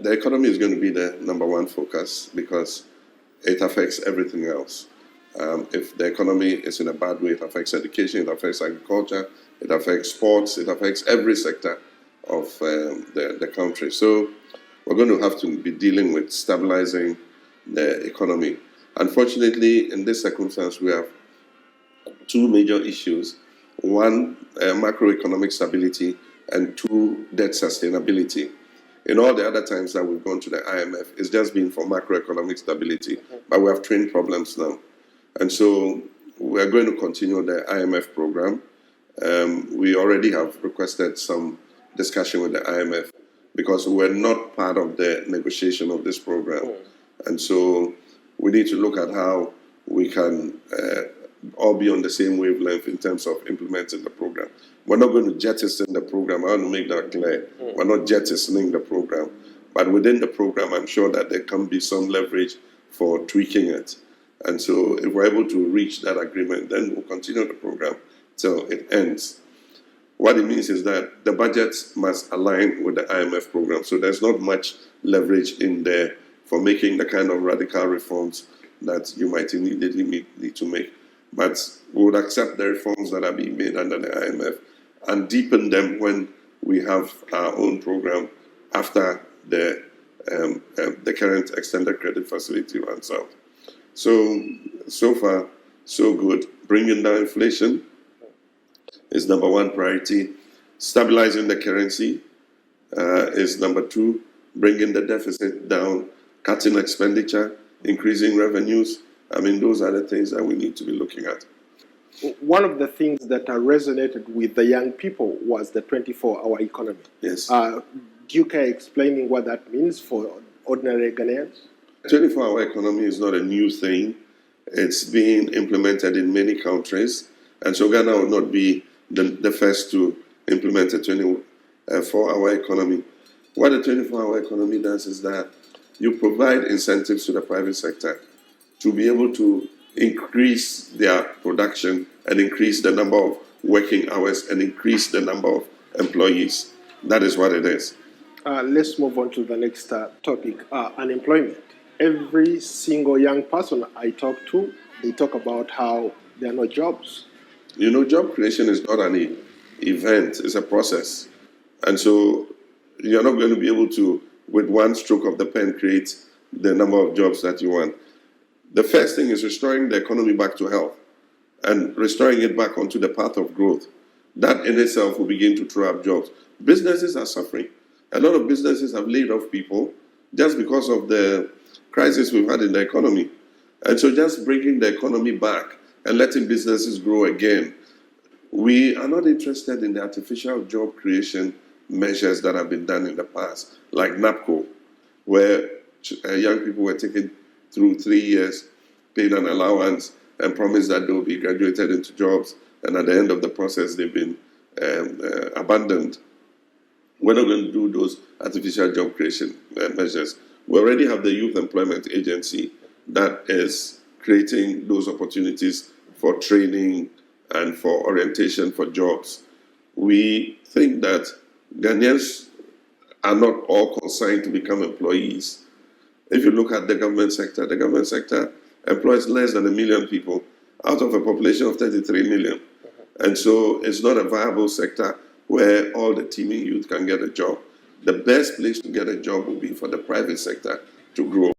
The economy is going to be the number one focus because it affects everything else. If the economy is in a bad way, it affects education, it affects agriculture, it affects sports, it affects every sector of the country. So we're going to have to be dealing with stabilizing the economy. Unfortunately, in this circumstance, we have two major issues. One, macroeconomic stability, and two, debt sustainability. In all the other times that we've gone to the IMF, it's just been for macroeconomic stability, but we have twin problems now. And so we're going to continue the IMF program. We already have requested some discussion with the IMF because we're not part of the negotiation of this program. And so we need to look at how we can all be on the same wavelength in terms of implementing the program. We're not going to jettison the program. I want to make that clear. We're not jettisoning the program. But within the program, I'm sure that there can be some leverage for tweaking it. And so if we're able to reach that agreement, then we'll continue the program till it ends. What it means is that the budget must align with the IMF program. So there's not much leverage in there for making the kind of radical reforms that you might immediately need to make. But we would accept the reforms that are being made under the IMF and deepen them when we have our own program after the current extended credit facility runs out. So far, so good. Bringing down inflation is number one priority. Stabilizing the currency is number two. Bringing the deficit down, cutting expenditure, increasing revenues. I mean, those are the things that we need to be looking at. One of the things that resonated with the young people was the 24-hour economy. Yes. Do you care explaining what that means for ordinary Ghanaians? 24-hour economy is not a new thing. It's being implemented in many countries. And so Ghana will not be the first to implement a 24-hour economy. What the 24-hour economy does is that you provide incentives to the private sector to be able to increase their production and increase the number of working hours and increase the number of employees. That is what it is. Let's move on to the next topic, unemployment. Every single young person I talk to, they talk about how there are no jobs. You know, job creation is not an event, it's a process. And so you're not going to be able to, with one stroke of the pen, create the number of jobs that you want. The first thing is restoring the economy back to health and restoring it back onto the path of growth. That in itself will begin to throw up jobs. Businesses are suffering. A lot of businesses have laid off people just because of the crisis we've had in the economy. And so just bringing the economy back and letting businesses grow again. We are not interested in the artificial job creation measures that have been done in the past, like NAPCO, where young people were taken through 3 years, paid an allowance, and promised that they will be graduated into jobs, and at the end of the process, they've been abandoned. We're not going to do those artificial job creation measures. We already have the Youth Employment Agency that is creating those opportunities for training and for orientation for jobs. We think that Ghanaians are not all consigned to become employees. If you look at the government sector employs less than 1 million people out of a population of 33 million. And so it's not a viable sector where all the teeming youth can get a job. The best place to get a job will be for the private sector to grow.